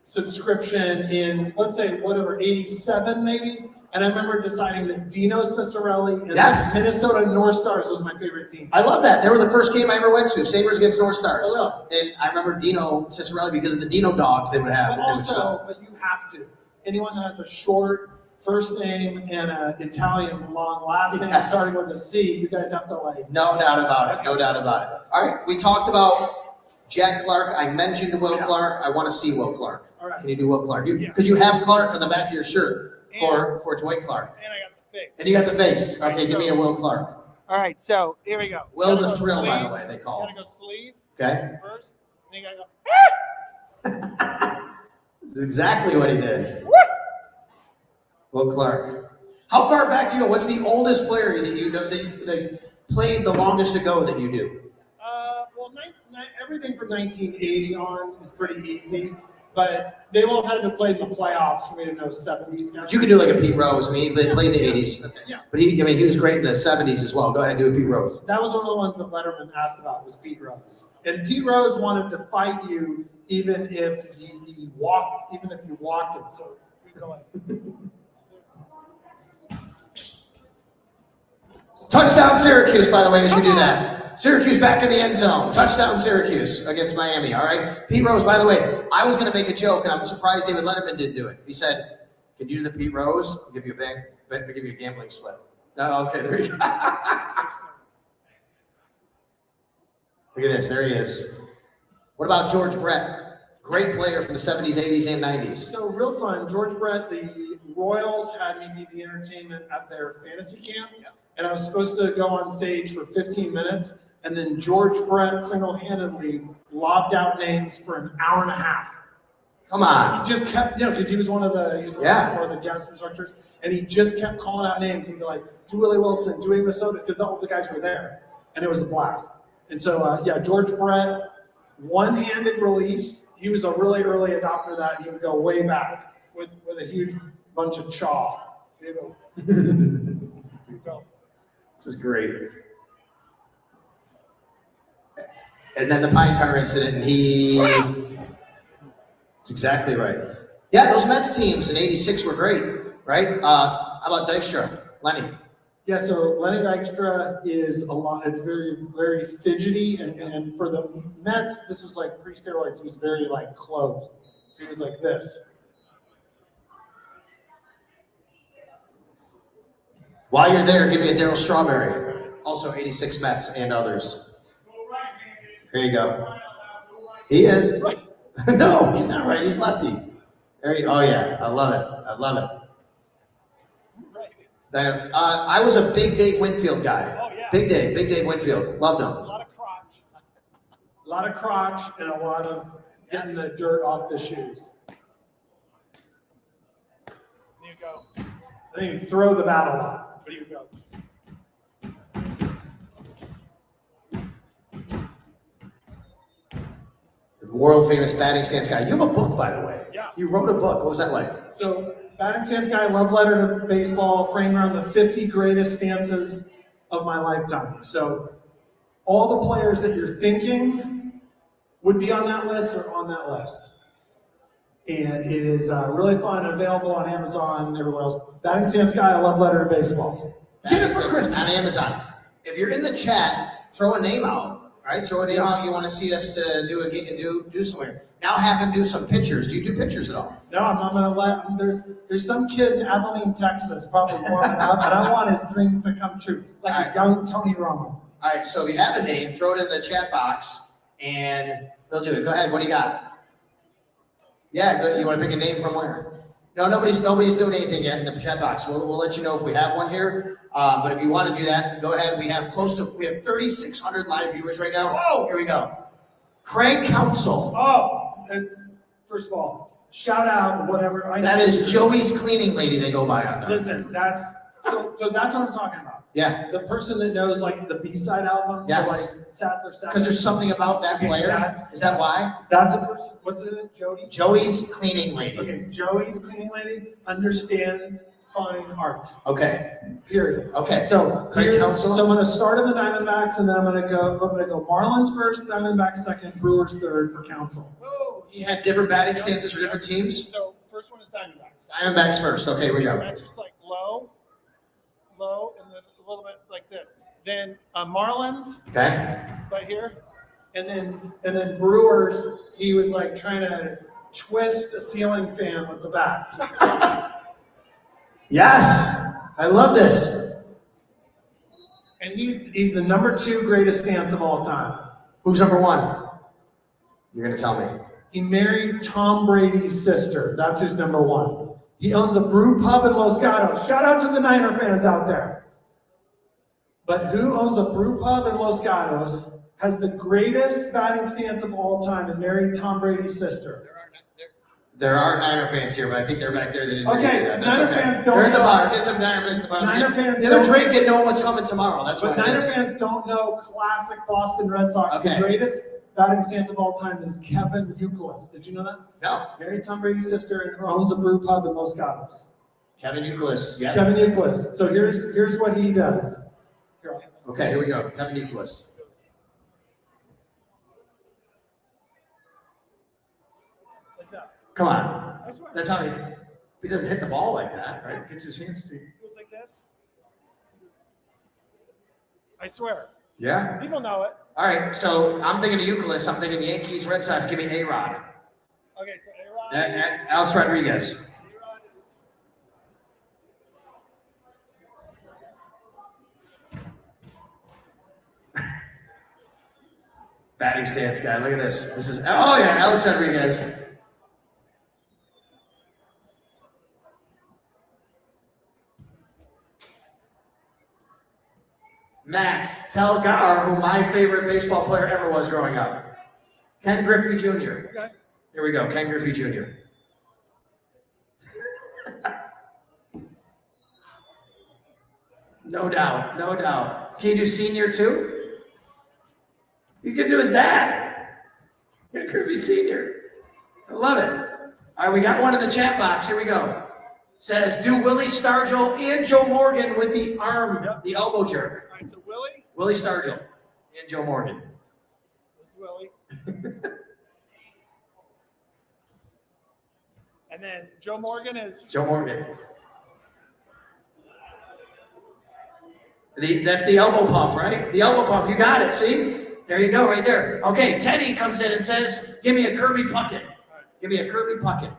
subscription in, let's say, whatever, 87 maybe. And I remember deciding that Dino Ciccarelli and Yes. the Minnesota North Stars was my favorite team. I love that. They were the first game I ever went to, Sabres against North Stars. Oh, And I remember Dino Ciccarelli because of the Dino dogs they would have. But that they would sell. also, but you have to. Anyone that has a short first name and an Italian long last name Yes. starting with a C, you guys have to like. No doubt about it. No doubt about it. All right, we talked about Jack Clark. I mentioned Will Clark. I want to see Will Clark. All right. Can you do Will Clark? Yeah. Because you have Clark on the back of your shirt for Dwight Clark. And I got the fix. And you got the face. Right, Okay, give me a Will Clark. All right, so here we go. Will Gotta the go Thrill, by sleeve. the way, they call him. Gotta go sleeve Okay? first. Then you gotta go. That's exactly what he did. Will Clark. How far back do you go? What's the oldest player that you know that played the longest ago that you do? Well, everything from 1980 on is pretty easy, but they all had to play in the playoffs for me to know 70s guys. You could do like a Pete Rose. I mean, he played the 80s. Okay. Yeah. But he was great in the 70s as well. Go ahead, do a Pete Rose. That was one of the ones that Letterman asked about was Pete Rose. And Pete Rose wanted to fight you even if you walked him. So we go like. Touchdown Syracuse, by the way, as you do that. Syracuse back in the end zone. Touchdown Syracuse against Miami, all right? Pete Rose, by the way, I was going to make a joke, and I'm surprised David Letterman didn't do it. He said, can you do the Pete Rose? I'll give you a gambling slip. Oh, okay, there you go. Look at this, there he is. What about George Brett? Great player from the 70s, 80s, and 90s. So real fun. George Brett, the Royals had me be the entertainment at their fantasy camp. Yep. And I was supposed to go on stage for 15 minutes. And then George Brett single-handedly lobbed out names for an hour and a half. Come on. He just kept, because he was one of the one of the guest instructors, and he just kept calling out names. He'd be like, do Willie Wilson, do Minnesota, because all the guys were there. And it was a blast. And so, George Brett, one-handed release. He was a really early adopter of that. He would go way back with a huge bunch of chaw. He'd go. He'd go. This is great. And then the Pine Tar incident, and that's exactly right. Yeah, those Mets teams in '86 were great, right? How about Dykstra, Lenny? Yeah, so Lenny Dykstra is a lot. It's very, very fidgety, and for the Mets, this was like pre-steroids. He was very like closed. He was like this. While you're there, give me a Darryl Strawberry. Also 86 Mets and others. Here you go. He is. No, he's not right. He's lefty. Oh yeah, I love it. I love it. I was a big Dave Winfield guy. Oh, yeah. Big Dave Winfield. Loved him. A lot of crotch, and a lot of getting the dirt off the shoes. There you go. I think you throw the bat a lot, but you go. The world famous batting stance guy. You have a book, by the way. Yeah. You wrote a book. What was that like? So, batting stance guy, love letter to baseball, framed around the 50 greatest stances of my lifetime. So, all the players that you're thinking would be on that list are on that list. And it is really fun and available on Amazon and everywhere else. Batting stance guy, I love letter to baseball. Get it for Christmas. On Amazon. If you're in the chat, throw a name out. All right, throw a name out you want to see us to do somewhere. Now have him do some pictures. Do you do pictures at all? No, I'm not gonna let. There's some kid in Abilene, Texas, probably warming up, and I want his dreams to come true, like a young Tony Romo. All right, so if you have a name, throw it in the chat box, and they'll do it. Go ahead. What do you got? Yeah, good. You want to pick a name from where? No, nobody's doing anything yet in the chat box. We'll let you know if we have one here. But if you want to do that, go ahead. We have 3,600 live viewers right now. Whoa! Here we go. Craig Council. Oh, it's first of all, shout out whatever. That is Joey's cleaning lady. They go by on that. Listen, that's so that's what I'm talking about. Yeah. The person that knows like the B-side album, Yes. like Sattler. Because there's something about that player. Is that why? That's a person. What's it? Jody. Joey's cleaning lady. Okay, Joey's cleaning lady understands fine art. Okay. Period. Okay. So Craig Counsell? So I'm going to start in the Diamondbacks, and then I'm going to go Marlins first, Diamondbacks second, Brewers third for Counsell. Oh, he had different batting stances for different teams? So first one is Diamondbacks. Diamondbacks first. Okay, here we go. That's just like low, and then a little bit like this. Then Marlins, Okay. right here. And then Brewers, he was like trying to twist a ceiling fan with the bat. Yes. I love this. And he's the number 2 greatest stance of all time. Who's number 1? You're going to tell me. He married Tom Brady's sister. That's who's number 1. He owns a brew pub in Los Gatos. Shout out to the Niner fans out there. But who owns a brew pub in Los Gatos, has the greatest batting stance of all time, and married Tom Brady's sister? There are Niner fans here, but I think they're back there. They didn't Okay, do that. That's Niner okay. fans don't They're in the know. bar. Get some Niner fans in the bar. Niner fans The other don't- drink and know what's coming tomorrow. That's But what it Niner is. fans don't know classic Boston Red Sox. Okay. The greatest batting stance of all time is Kevin Youkilis. Did you know that? No. Married Tom Brady's sister and owns a brew pub in Los Gatos. Kevin Youkilis. Yeah. Kevin Youkilis. So here's what he does. Here, I'll have this. Okay, here we go. Kevin Youkilis. Like that. Come on. I swear. That's how he doesn't hit the ball like that, right? Gets his hands to. It goes like this. I swear. Yeah. People know it. All right. So I'm thinking of Youkilis. I'm thinking Yankees, Red Sox. Give me A-Rod. Okay, so A-Rod. Alex Rodriguez. A-Rod is. Batting stance guy. Look at this. This is Alex Rodriguez. Max, tell Gar who my favorite baseball player ever was growing up. Ken Griffey Jr. Okay. Here we go. Ken Griffey Jr. No doubt. No doubt. Can you do senior too? You can do his dad. Ken Griffey Sr. I love it. All right, we got one in the chat box. Here we go. Says, do Willie Stargell and Joe Morgan with the arm, the elbow jerk. All right, so Willie. Willie Stargell and Joe Morgan. This is Willie. And then Joe Morgan is. Joe Morgan. That's the elbow pump, right? The elbow pump. You got it. See? There you go, right there. Okay, Teddy comes in and says, give me a Kirby Puckett. Give me a Kirby Puckett.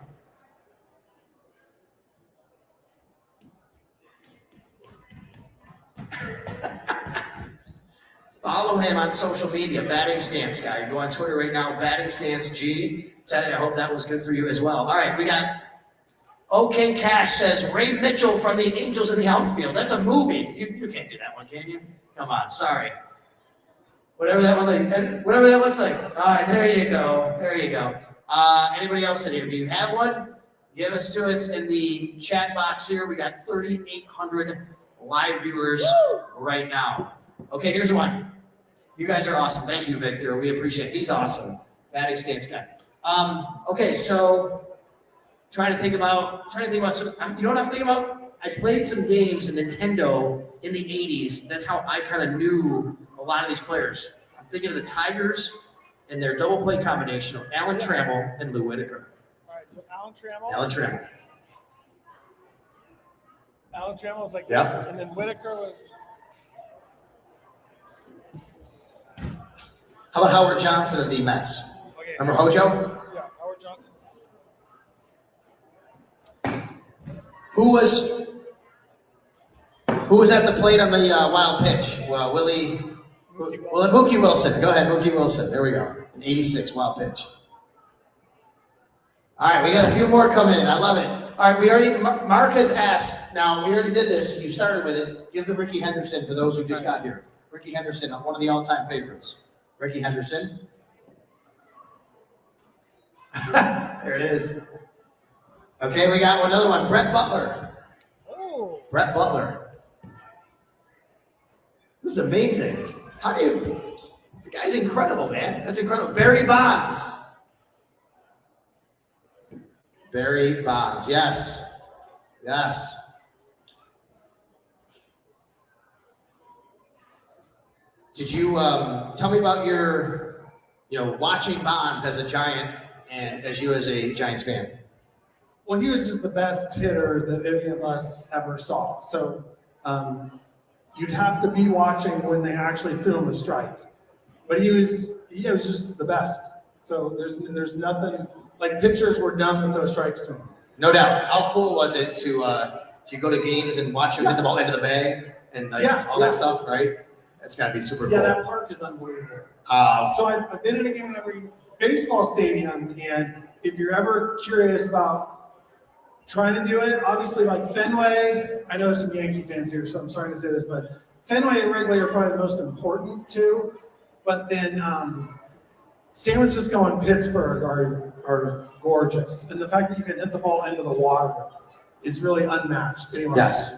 Follow him on social media, Batting Stance Guy. Go on Twitter right now, Batting Stance G. Teddy, I hope that was good for you as well. All right, we got OK Cash says Ray Mitchell from the Angels in the Outfield. That's a movie. You can't do that one, can you? Come on, sorry. Whatever that looks like. All right, there you go. There you go. Anybody else in here? Do you have one? Give us to us in the chat box here. We got 3,800 live viewers right now. Okay, here's one. You guys are awesome. Thank you, Victor. We appreciate it. He's awesome. Batting stance guy. Okay, so trying to think about some. You know what I'm thinking about? I played some games in Nintendo in the 80s. That's how I kind of knew a lot of these players. I'm thinking of the Tigers and their double play combination of Alan Trammell and Lou Whitaker. All right, so Alan Trammell. Alan Trammell was like this, and then Whitaker was. How about Howard Johnson of the Mets? Okay. Remember Hojo? Yeah, Howard Johnson. Who was at the plate on the wild pitch? Well, Mookie Wilson. Go ahead, Mookie Wilson. There we go. An 86 wild pitch. All right, we got a few more coming in. I love it. All right, Mark has asked. Now, we already did this. You started with it. Give the Ricky Henderson for those who just got here. Ricky Henderson, one of the all-time favorites. Ricky Henderson. There it is. Okay, we got another one. Brett Butler. Oh. Brett Butler. This is amazing. The guy's incredible, man. That's incredible. Barry Bonds. Barry Bonds, yes. Yes. Did you tell me about your, watching Bonds as a Giant and as you as a Giants fan? Well, he was just the best hitter that any of us ever saw. So you'd have to be watching when they actually threw him a strike. But he was just the best. So there's nothing, like pitchers were done with those strikes to him. No doubt. How cool was it to go to games and watch him hit the ball into the bay and all that stuff, right? That's got to be super cool. Yeah, that park is unbelievable. So I've been in a game in every baseball stadium, and if you're ever curious about trying to do it, obviously like Fenway, I know some Yankee fans here, so I'm sorry to say this, but Fenway and Wrigley are probably the most important too. But then San Francisco and Pittsburgh are gorgeous, and the fact that you can hit the ball into the water is really unmatched. Anyway. Yes.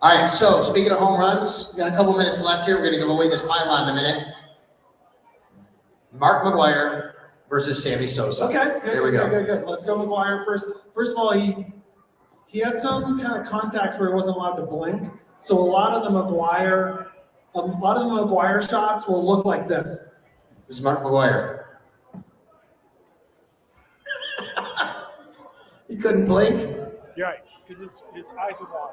All right, so speaking of home runs, we got a couple minutes left here. We're going to give away this pylon in a minute. Mark McGwire versus Sammy Sosa. Okay, good, Here we go. Good. Let's go McGwire first. First of all, he had some kind of contacts where he wasn't allowed to blink. So a lot of the McGwire shots will look like this. This is Mark McGwire. He couldn't blink. You're right, because his eyes would water.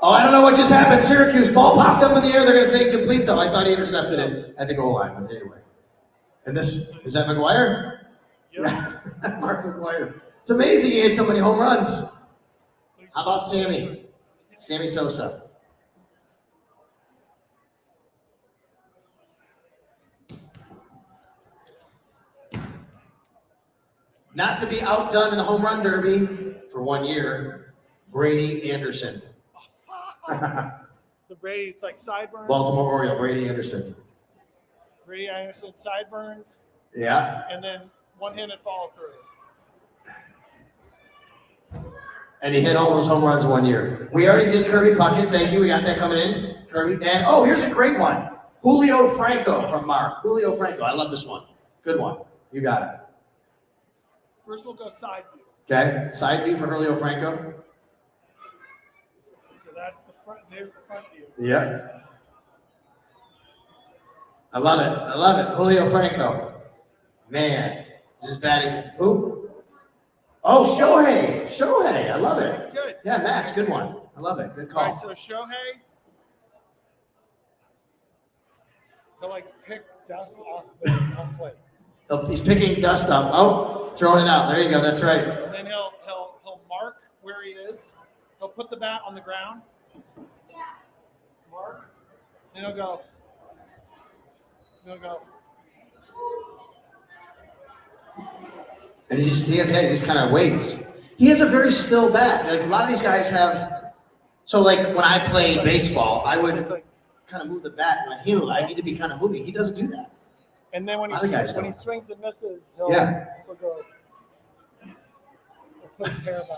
Oh, I don't know what just happened. Syracuse ball popped up in the air. They're going to say incomplete, though. I thought he intercepted it at the goal line, but anyway. And this, is that McGwire? Yep. Yeah, Mark McGwire. It's amazing he had so many home runs. How about Sammy? Sammy Sosa. Not to be outdone in the home run derby for 1 year, Brady Anderson. So Brady's like sideburns. Baltimore Oriole, Brady Anderson. Brady Anderson sideburns, Yeah. and then one-handed follow through. And he hit all those home runs 1 year. We already did Kirby Puckett. Thank you. We got that coming in. Kirby. And here's a great one. Julio Franco from Mark. Julio Franco. I love this one. Good one. You got it. First we'll go side view. Okay. Side view for Julio Franco. So that's the front. There's the front view. Yeah. I love it. I love it. Julio Franco. Man, this is bad as who? Oh, Shohei. Shohei. I love it. Good. Yeah, Max. Good one. I love it. Good call. All right, so Shohei, he'll like pick dust off the home plate. He's picking dust up. Oh, throwing it out. There you go. That's right. And then he'll mark where he is. He'll put the bat on the ground. Yeah. Mark. Then he'll go. And he just stands there, he just kind of waits. He has a very still bat. Like a lot of these guys have. So like when I played baseball, I would kind of move the bat and I handle it. I need to be kind of moving. He doesn't do that. And then when he swings and misses, he'll go. He'll put his hair back.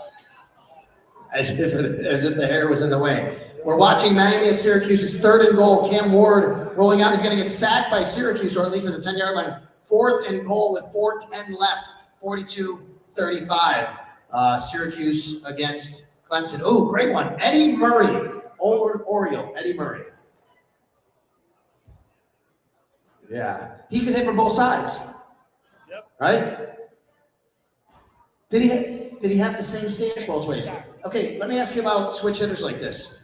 As if the hair was in the way. We're watching Miami at Syracuse. It's 3rd and goal. Cam Ward rolling out. He's going to get sacked by Syracuse, or at least at the 10-yard line. 4th and goal with 4:10 left. 42-35. Syracuse against Clemson. Oh, great one. Eddie Murray. Oriole. Eddie Murray. Yeah. He can hit from both sides. Yep. Right? Did he have the same stance both ways? Okay, let me ask you about switch hitters like this.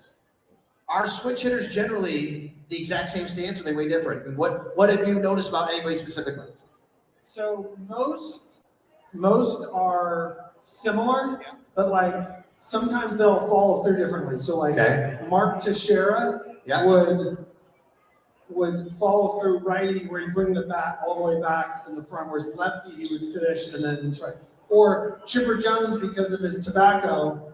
Are switch hitters generally the exact same stance, or are they way different? And what have you noticed about anybody specifically? So most are similar, but like sometimes they'll follow through differently. So like Mark Teixeira would follow through righty where he'd bring the bat all the way back in the front, whereas lefty he would finish and then try. Or Chipper Jones, because of his tobacco,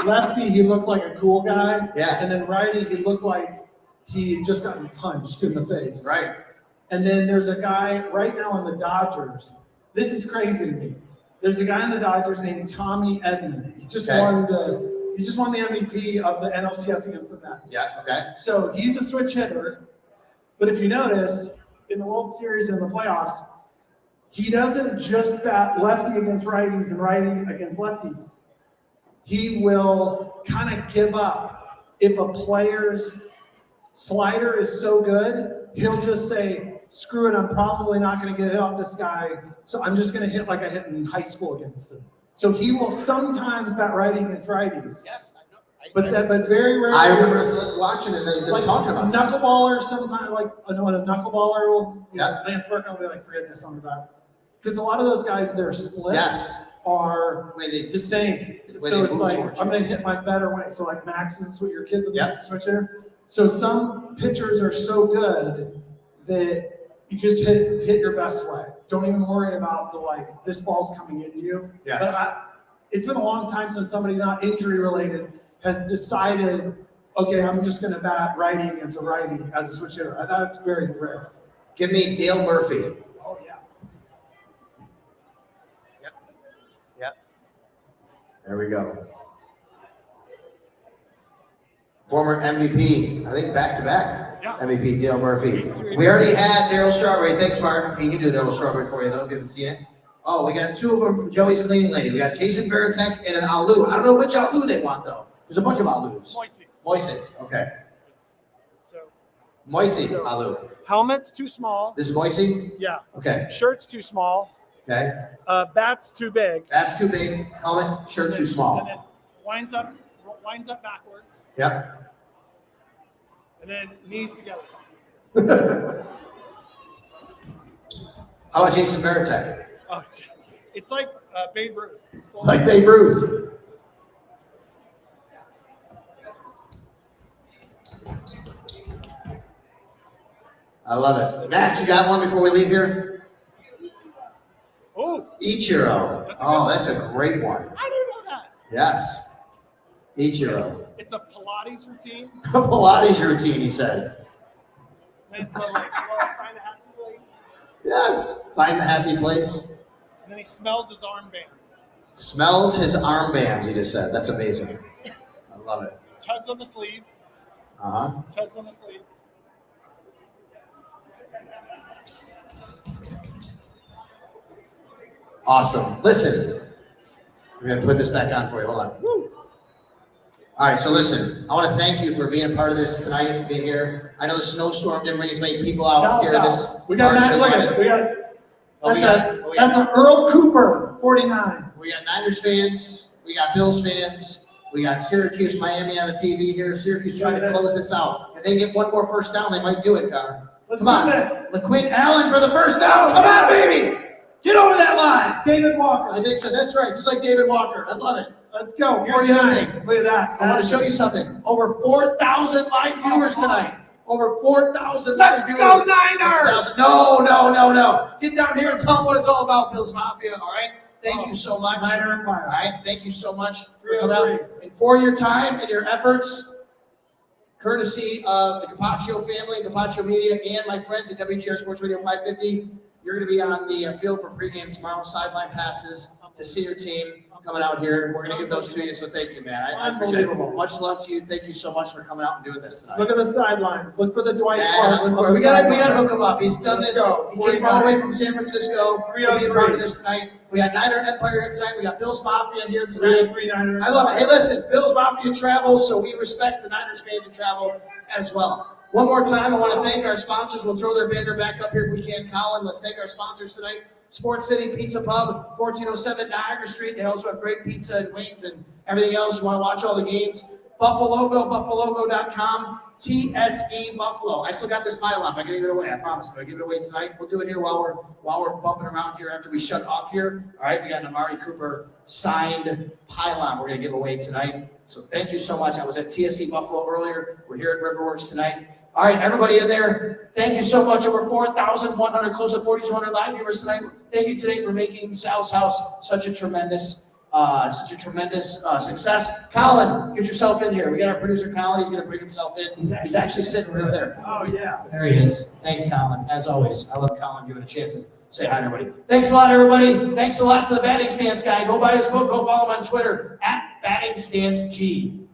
lefty he looked like a cool guy, and then righty he looked like he had just gotten punched in the face. Right. And then there's a guy right now on the Dodgers. This is crazy to me. There's a guy on the Dodgers named Tommy Edman. He just won the MVP of the NLCS against the Mets. Yeah. Okay. So he's a switch hitter, but if you notice in the World Series and the playoffs, he doesn't just bat lefty against righties and righty against lefties. He will kind of give up if a player's slider is so good he'll just say, screw it, I'm probably not going to get hit off this guy, so I'm just going to hit like I hit in high school against him. So he will sometimes bat righty against righties. Yes, I know. But very rarely. I remember watching and they're like talking about that. knuckleballer sometimes, like when a knuckleballer will, Yeah. Lance Burke will be like, forget this, on the back. Because a lot of those guys, their splits Yes. are Way they- the same. way So they it's move like, towards I'm you. going to hit my better way. So like Max is what your kids and Yep. Max is switch hitter. So some pitchers are so good that you just hit your best way. Don't even worry about the like, this ball's coming into you. Yes. But it's been a long time since somebody not injury related has decided, okay, I'm just going to bat righty against a righty as a switch hitter. That's very rare. Give me Dale Murphy. Oh, yeah. Yep. There we go. Former MVP, I think back-to-back. Yeah. MVP Dale Murphy. We already had Daryl Strawberry. Thanks, Mark. He can do Daryl Strawberry for you, though, if you haven't seen it. Oh, we got two of them from Joey's Cleaning Lady. We got Jason Veritek and an Alu. I don't know which Alu they want, though. There's a bunch of Alus. Moises, okay. So Moisey, So- Alu. helmet's too small. This is Moisey? Yeah. Okay, Shirt's too small. okay. Bat's too big. That's too big. Helmet, shirt too And small. then winds up backwards. Yep. And then knees together. How about Jason Veritek? Oh, it's like Babe Ruth. It's Like Babe Ruth. I love it. Matt, you got one before we leave here? Oh, Ichiro. That's a good Oh, one. that's a great one. I didn't know that. Yes. Ichiro. It's a Pilates routine. Pilates routine, he said. And it's like, well, find a happy place. Yes. Find the happy place. And then he smells his armband. Smells his armbands, he just said. That's amazing. I love it. Tugs on the sleeve. Uh-huh. Tugs on the sleeve. Awesome. Listen, we're going to put this back on for you. Hold on. Woo. All right, so listen, I want to thank you for being a part of this tonight, being here. I know the snowstorm didn't bring as many people out here this We got March. that. Look at it. That's an Earl Cooper, 49. We got Niners fans, we got Bills fans, we got Syracuse, Miami on the TV here. Syracuse trying to close this out. If they get one more first down, they might do it, Gar. Let's Come on. do this. LaQuint Allen for the first down. Come on, baby. Get over that line. David Walker. I think so. That's right. Just like David Walker. I love it. Let's go. Here's the other 49. thing. Look at that. I want to show you something. Over 4,000 live viewers tonight. Over 4,000 Let's live go, viewers. Niners! No. Get down here and tell them what it's all about, Bills Mafia. All right. Thank you so much. Niner All Empire. right. Thank you so much for 303. coming out. And for your time and your efforts, courtesy of the Capaccio family, Capaccio Media, and my friends at WGR Sports Radio 550, you're going to be on the field for pregame tomorrow. Sideline passes to see your team coming out here. We're going to give those to you, so thank you, man. I appreciate it. Unbelievable. Much love to you. Thank you so much for coming out and doing this tonight. Look at the sidelines. Look for the Dwight Yeah, Clark. look on for it. the We got to sideline. hook him up. He's done Let's this. go. He came all the way from San Francisco to be a 303. part of this tonight. We got Niner Empire here tonight. We got Bills Mafia here tonight. 303 Niners. I love it. Hey, listen, Bills Mafia travels, so we respect the Niners fans who travel as well. One more time, I want to thank our sponsors. We'll throw their banner back up here if we can, Colin. Let's thank our sponsors tonight. Sports City Pizza Pub, 1407 Niagara Street. They also have great pizza and wings and everything else. You want to watch all the games. Buffalogo, buffalogo.com, TSE Buffalo. I still got this pylon. I'm going to give it away. I promise. I'm going to give it away tonight. We'll do it here while we're bumping around here after we shut off here. All right, we got an Amari Cooper signed pylon we're going to give away tonight. So thank you so much. I was at TSE Buffalo earlier. We're here at Riverworks tonight. All right, everybody in there, thank you so much. Over 4,100, close to 4,200 live viewers tonight. Thank you today for making Sal's House such a tremendous success. Colin, get yourself in here. We got our producer, Colin. He's going to bring himself in. He's actually sitting right there. Oh, yeah. There he is. Thanks, Colin. As always, I love Colin giving a chance to say hi to everybody. Thanks a lot, everybody. Thanks a lot to the Batting Stance guy. Go buy his book. Go follow him on Twitter, @BattingStanceG.